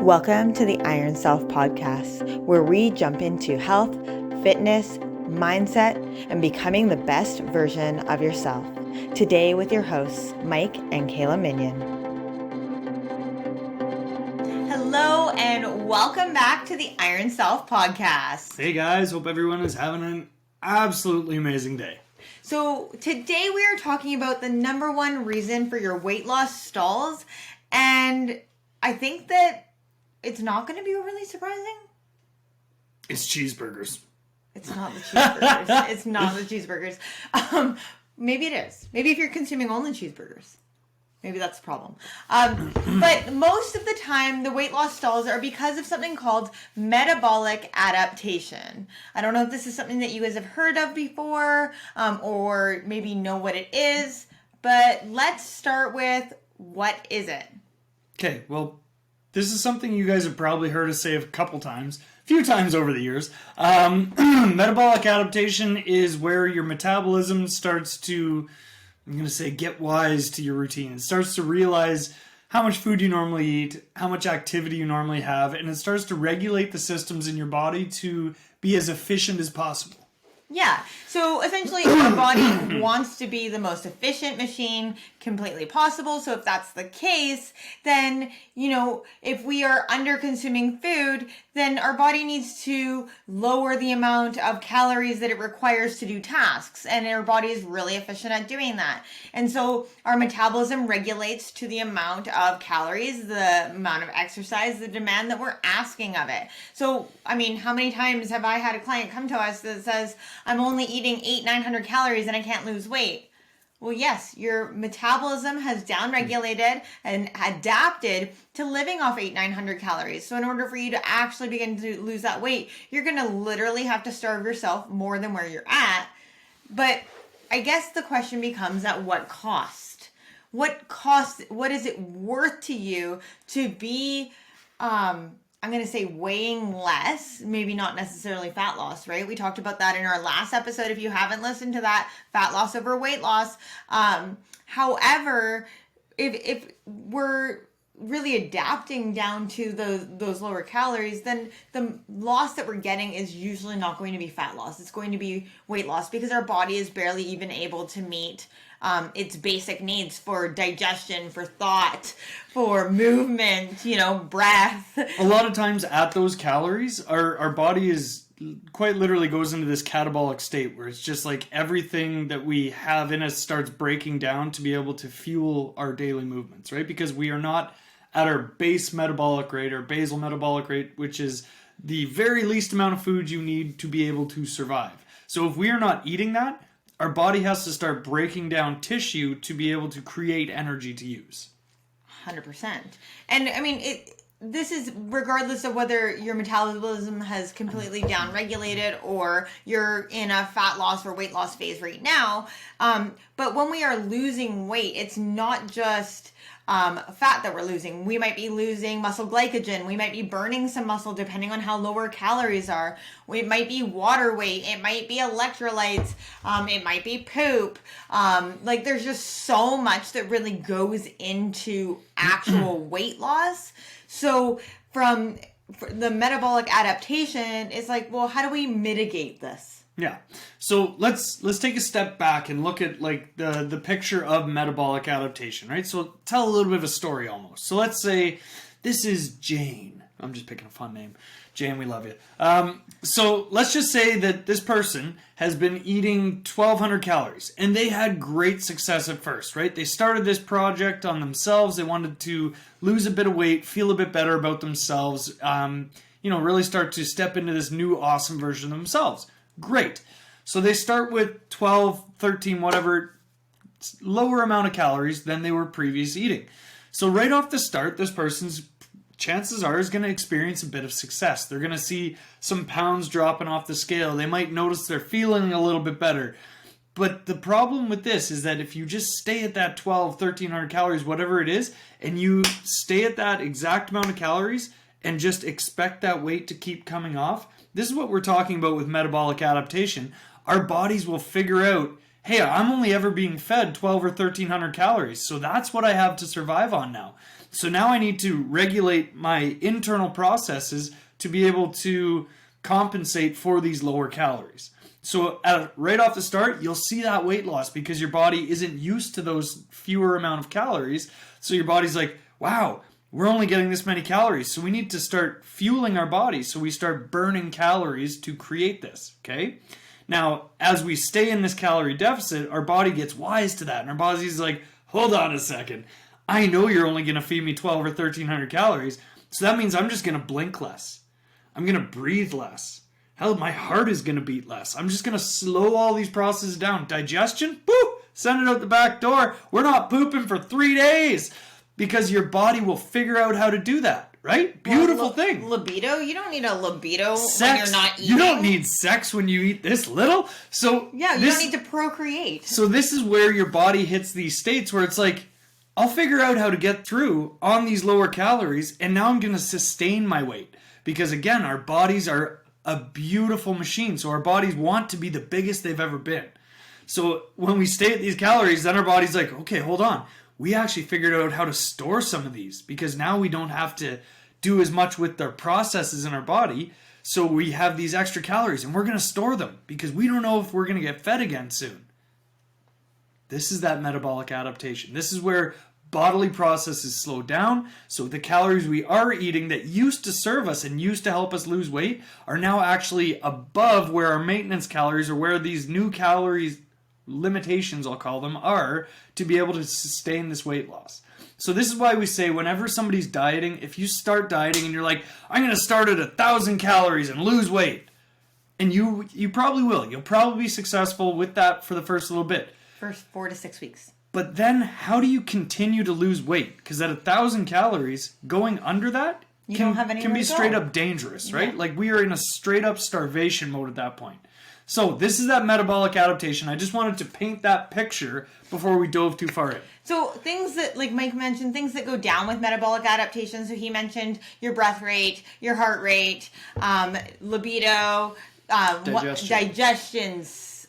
Welcome to the Iron Self podcast, where we jump into health, fitness, mindset, and becoming the best version of yourself. Today with your hosts, Mike and Kayla Minion. Hello and welcome back to the Iron Self podcast. Hey guys, hope everyone is having an absolutely amazing day. So today we are talking about the number one reason for your weight loss stalls, and I think that it's not going to be overly surprising. It's cheeseburgers. It's not the cheeseburgers. It's not the cheeseburgers. Maybe it is. Maybe if you're consuming only cheeseburgers. Maybe that's the problem. But most of the time, the weight loss stalls are because of something called metabolic adaptation. I don't know if this is something that you guys have heard of before, or maybe know what it is, but let's start with, what is it? Okay, well, this is something you guys have probably heard us say a few times over the years. Metabolic adaptation is where your metabolism starts to, I'm going to say, get wise to your routine. It starts to realize how much food you normally eat, how much activity you normally have, and it starts to regulate the systems in your body to be as efficient as possible. Yeah, so essentially our body wants to be the most efficient machine completely possible. So if that's the case, then, if we are under consuming food, then our body needs to lower the amount of calories that it requires to do tasks. And our body is really efficient at doing that. And so our metabolism regulates to the amount of calories, the amount of exercise, the demand that we're asking of it. So, how many times have I had a client come to us that says, I'm only eating 800-900 calories and I can't lose weight? Well, yes, your metabolism has downregulated and adapted to living off 800-900 calories. So in order for you to actually begin to lose that weight, you're going to literally have to starve yourself more than where you're at. But I guess the question becomes, at what cost? What is it worth to you to be, I'm going to say, weighing less, maybe not necessarily fat loss, right? We talked about that in our last episode. If you haven't listened to that, fat loss over weight loss. However, if we're really adapting down to those lower calories, then the loss that we're getting is usually not going to be fat loss. It's going to be weight loss, because our body is barely even able to meet its basic needs for digestion, for thought, for movement, breath. A lot of times at those calories, our body is quite literally goes into this catabolic state where it's just like everything that we have in us starts breaking down to be able to fuel our daily movements, right? Because we are not at our base metabolic rate or basal metabolic rate, which is the very least amount of food you need to be able to survive. So if we are not eating that, our body has to start breaking down tissue to be able to create energy to use. 100%. And this is regardless of whether your metabolism has completely downregulated or you're in a fat loss or weight loss phase right now. But when we are losing weight, it's not just fat that we're losing. We might be losing muscle glycogen. We might be burning some muscle depending on how low our calories are. It might be water weight. It might be electrolytes. It might be poop. There's just so much that really goes into actual weight loss. So from the metabolic adaptation, it's like, well, how do we mitigate this? Yeah. So let's take a step back and look at the picture of metabolic adaptation, right? So tell a little bit of a story almost. So let's say this is Jane. I'm just picking a fun name. Jane, we love you. So let's just say that this person has been eating 1,200 calories and they had great success at first, right? They started this project on themselves. They wanted to lose a bit of weight, feel a bit better about themselves, really start to step into this new awesome version of themselves. Great. So they start with 12, 13, whatever, lower amount of calories than they were previously eating. So right off the start, this person's chances are is going to experience a bit of success. They're going to see some pounds dropping off the scale. They might notice they're feeling a little bit better. But the problem with this is that if you just stay at that 12, 1,300 calories, whatever it is, and you stay at that exact amount of calories and just expect that weight to keep coming off, this is what we're talking about with metabolic adaptation. Our bodies will figure out, hey, I'm only ever being fed 12 or 1300 calories. So that's what I have to survive on now. So now I need to regulate my internal processes to be able to compensate for these lower calories. So right off the start, you'll see that weight loss because your body isn't used to those fewer amount of calories. So your body's like, wow, we're only getting this many calories. So we need to start fueling our body. So we start burning calories to create this, okay? Now, as we stay in this calorie deficit, our body gets wise to that. And our body's like, hold on a second. I know you're only going to feed me 12 or 1300 calories. So that means I'm just going to blink less. I'm going to breathe less. Hell, my heart is going to beat less. I'm just going to slow all these processes down. Digestion? Boop! Send it out the back door. We're not pooping for 3 days because your body will figure out how to do that, right? Beautiful thing. Libido? You don't need a libido Sex, when you're not eating. You don't need sex when you eat this little. So yeah, you don't need to procreate. So this is where your body hits these states where it's like, I'll figure out how to get through on these lower calories, and now I'm going to sustain my weight. Because again, our bodies are a beautiful machine. So our bodies want to be the biggest they've ever been. So when we stay at these calories, then our body's like, okay, hold on. We actually figured out how to store some of these because now we don't have to do as much with their processes in our body. So we have these extra calories and we're going to store them because we don't know if we're going to get fed again soon. This is that metabolic adaptation. This is where bodily processes slow down. So the calories we are eating that used to serve us and used to help us lose weight are now actually above where our maintenance calories or where these new calories limitations, I'll call them, are to be able to sustain this weight loss. So this is why we say whenever somebody's dieting, if you start dieting and you're like, I'm going to start at 1,000 calories and lose weight, and you probably will. You'll probably be successful with that for the first little bit. First 4 to 6 weeks. But then how do you continue to lose weight? Because at 1,000 calories, going under that can be straight up dangerous, right? Yeah. Like we are in a straight up starvation mode at that point. So this is that metabolic adaptation. I just wanted to paint that picture before we dove too far in. So things that, like Mike mentioned, things that go down with metabolic adaptation. So he mentioned your breath rate, your heart rate, libido, digestions,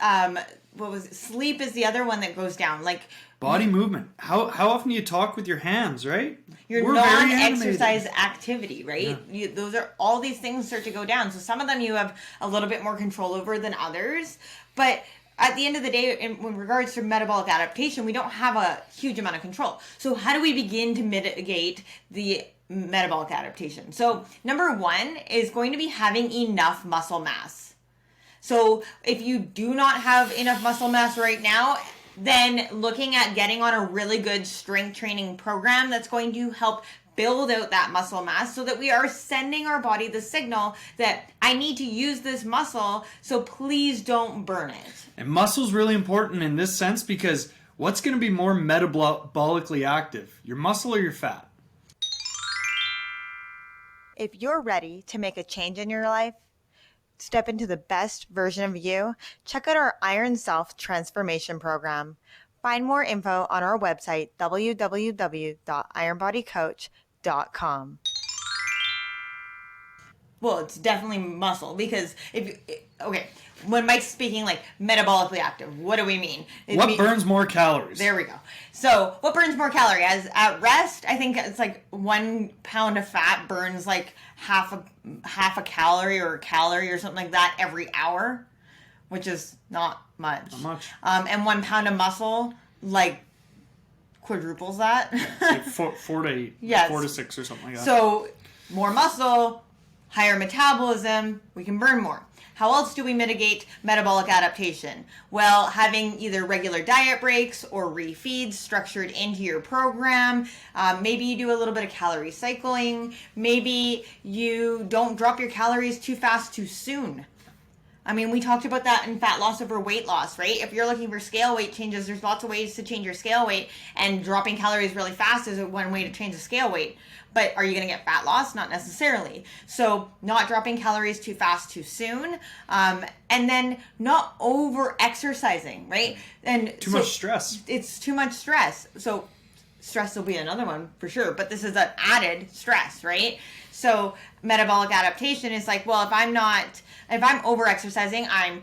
what was it? Sleep is the other one that goes down. Like body movement. How often do you talk with your hands, right? Your non-exercise activity, right? Yeah. All these things start to go down. So some of them you have a little bit more control over than others. But at the end of the day, in regards to metabolic adaptation, we don't have a huge amount of control. So how do we begin to mitigate the metabolic adaptation? So number one is going to be having enough muscle mass. So if you do not have enough muscle mass right now, then looking at getting on a really good strength training program that's going to help build out that muscle mass so that we are sending our body the signal that I need to use this muscle, so please don't burn it. And muscle's really important in this sense because what's going to be more metabolically active, your muscle or your fat? If you're ready to make a change in your life, step into the best version of you, check out our Iron Self Transformation Program. Find more info on our website, www.ironbodycoach.com. Well, it's definitely muscle because when Mike's speaking like metabolically active, what do we mean? What burns more calories? There we go. So what burns more calories? As at rest, I think it's like 1 pound of fat burns like half a calorie or a calorie or something like that every hour, which is not much. Not much. And 1 pound of muscle like quadruples that. Like 4 to 8. Yes. 4 to 6 or something like that. So more muscle, higher metabolism, we can burn more. How else do we mitigate metabolic adaptation? Well, having either regular diet breaks or refeeds structured into your program. Maybe you do a little bit of calorie cycling. Maybe you don't drop your calories too fast too soon. I mean, we talked about that in fat loss over weight loss, right? If you're looking for scale weight changes, there's lots of ways to change your scale weight, and dropping calories really fast is one way to change the scale weight. But are you going to get fat loss? Not necessarily. So not dropping calories too fast too soon, and then not over exercising, right? And too much stress. It's too much stress. So stress will be another one for sure, but this is an added stress, right? So metabolic adaptation is like, well, if I'm over exercising, I'm,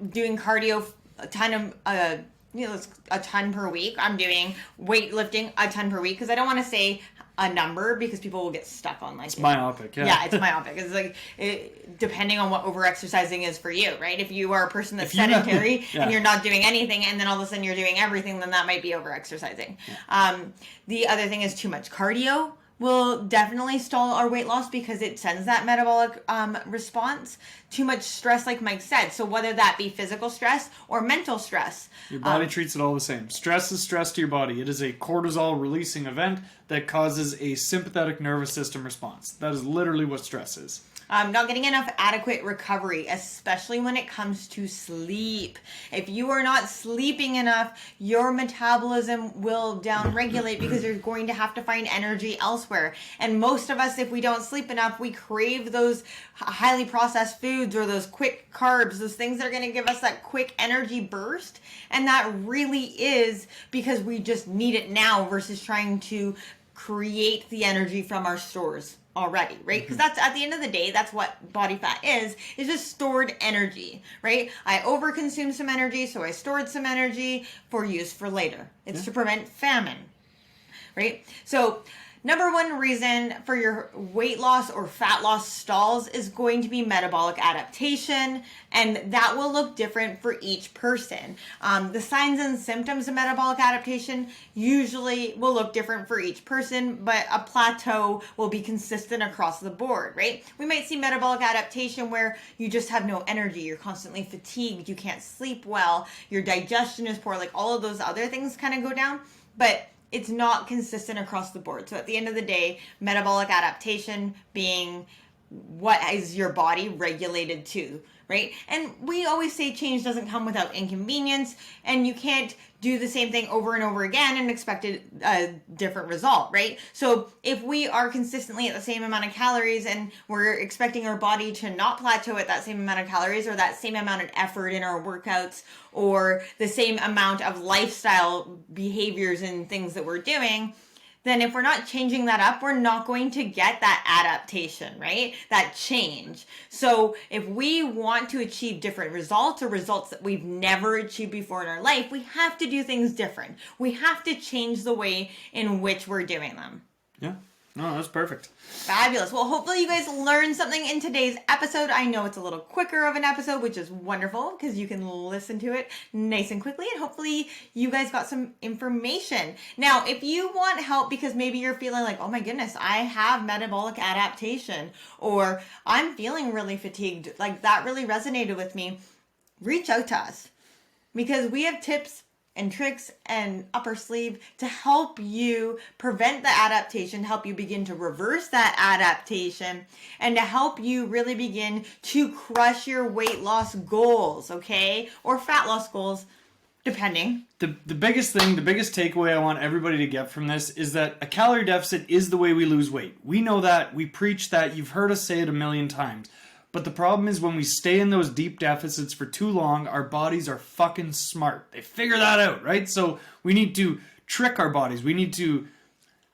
doing cardio a ton of a ton per week. I'm doing weightlifting a ton per week because I don't want to say a number because people will get stuck on like It's myopic. yeah, it's myopic. It's like depending on what overexercising is for you, right? If you are a person that's sedentary and you're not doing anything, and then all of a sudden you're doing everything, then that might be overexercising. The other thing is too much cardio will definitely stall our weight loss because it sends that metabolic response. Too much stress, like Mike said. So whether that be physical stress or mental stress. Your body treats it all the same. Stress is stress to your body. It is a cortisol releasing event that causes a sympathetic nervous system response. That is literally what stress is. Not getting enough adequate recovery, especially when it comes to sleep. If you are not sleeping enough, your metabolism will downregulate because you're going to have to find energy elsewhere. And most of us, if we don't sleep enough, we crave those highly processed foods or those quick carbs, those things that are going to give us that quick energy burst. And that really is because we just need it now versus trying to create the energy from our stores already, right? Because that's at the end of the day, that's what body fat is just stored energy, right? I overconsumed some energy, so I stored some energy for use for later. It's to prevent famine, right? So number one reason for your weight loss or fat loss stalls is going to be metabolic adaptation, and that will look different for each person. The signs and symptoms of metabolic adaptation usually will look different for each person, but a plateau will be consistent across the board, right? We might see metabolic adaptation where you just have no energy, you're constantly fatigued, you can't sleep well, your digestion is poor, like all of those other things kind of go down, but it's not consistent across the board. So at the end of the day, metabolic adaptation being what is your body regulated to, right? And we always say change doesn't come without inconvenience, and you can't do the same thing over and over again and expect a different result, right? So if we are consistently at the same amount of calories and we're expecting our body to not plateau at that same amount of calories or that same amount of effort in our workouts or the same amount of lifestyle behaviors and things that we're doing, then if we're not changing that up, we're not going to get that adaptation, right? That change. So if we want to achieve different results or results that we've never achieved before in our life, we have to do things different. We have to change the way in which we're doing them. Yeah. No, that's perfect. Fabulous. Well, hopefully you guys learned something in today's episode. I know it's a little quicker of an episode, which is wonderful because you can listen to it nice and quickly, and hopefully you guys got some information. Now, if you want help because maybe you're feeling like, oh my goodness, I have metabolic adaptation, or I'm feeling really fatigued, like that really resonated with me, reach out to us because we have tips and tricks and up our sleeve to help you prevent the adaptation, help you begin to reverse that adaptation, and to help you really begin to crush your weight loss goals, okay? Or fat loss goals, depending. The biggest thing, the biggest takeaway I want everybody to get from this is that a calorie deficit is the way we lose weight. We know that. We preach that. You've heard us say it a million times. But the problem is when we stay in those deep deficits for too long, our bodies are fucking smart. They figure that out, right? So we need to trick our bodies. We need to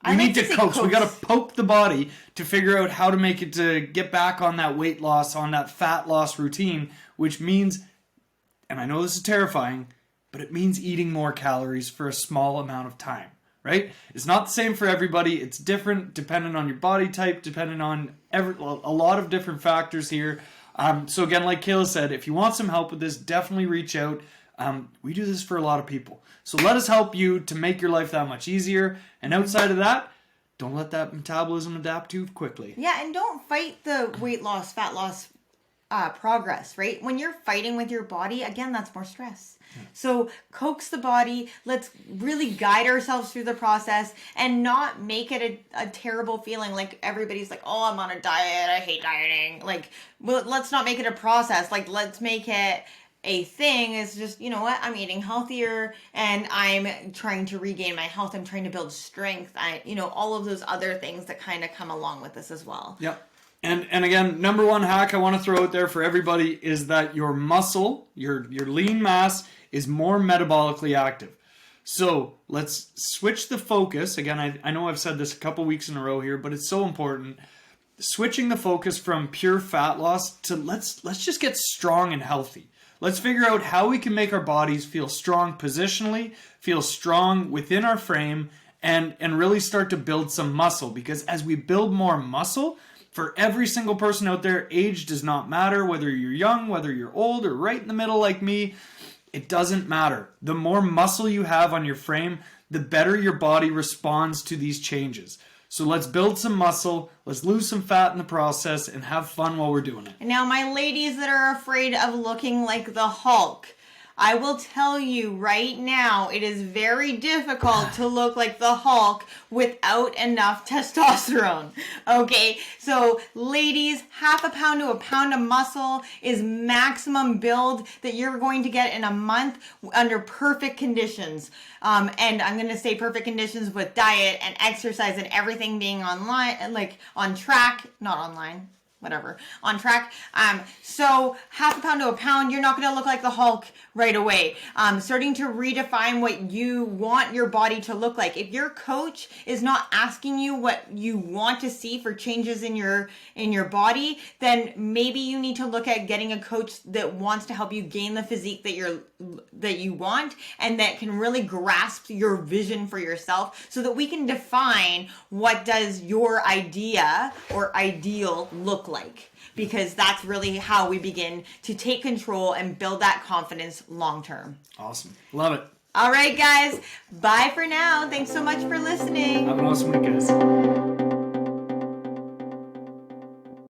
coax. We got to poke the body to figure out how to make it to get back on that weight loss, on that fat loss routine, which means, and I know this is terrifying, but it means eating more calories for a small amount of time. Right? It's not the same for everybody. It's different depending on your body type, depending on a lot of different factors here. So again, like Kayla said, if you want some help with this, definitely reach out. We do this for a lot of people. So let us help you to make your life that much easier. And outside of that, don't let that metabolism adapt too quickly. Yeah, and don't fight the weight loss, fat loss progress, right? When you're fighting with your body, again, that's more stress. So coax the body. Let's really guide ourselves through the process and not make it a terrible feeling. Like everybody's like, oh, I'm on a diet. I hate dieting. Like, well, let's not make it a process. Like, let's make it a thing. It's just, you know what? I'm eating healthier and I'm trying to regain my health. I'm trying to build strength. All of those other things that kind of come along with this as well. Yep. And again, number one hack I want to throw out there for everybody is that your muscle, your lean mass, is more metabolically active. So let's switch the focus. Again, I know I've said this a couple weeks in a row here, but it's so important. Switching the focus from pure fat loss to let's just get strong and healthy. Let's figure out how we can make our bodies feel strong positionally, feel strong within our frame, and really start to build some muscle. Because as we build more muscle, for every single person out there, age does not matter. Whether you're young, whether you're old, or right in the middle like me, it doesn't matter. The more muscle you have on your frame, the better your body responds to these changes. So let's build some muscle, let's lose some fat in the process, and have fun while we're doing it. And now, my ladies that are afraid of looking like the Hulk, I will tell you right now, it is very difficult to look like the Hulk without enough testosterone. Okay, so ladies, half a pound to a pound of muscle is maximum build that you're going to get in a month under perfect conditions. And I'm going to say perfect conditions with diet and exercise and everything being online, like on track, not online. Whatever, on track. So half a pound to a pound, you're not going to look like the Hulk right away. Starting to redefine what you want your body to look like. If your coach is not asking you what you want to see for changes in your body, then maybe you need to look at getting a coach that wants to help you gain the physique that you want and that can really grasp your vision for yourself, so that we can define what does your idea or ideal look like, because that's really how we begin to take control and build that confidence long term. Awesome. Love it. All right, guys. Bye for now. Thanks so much for listening. Have an awesome week, guys.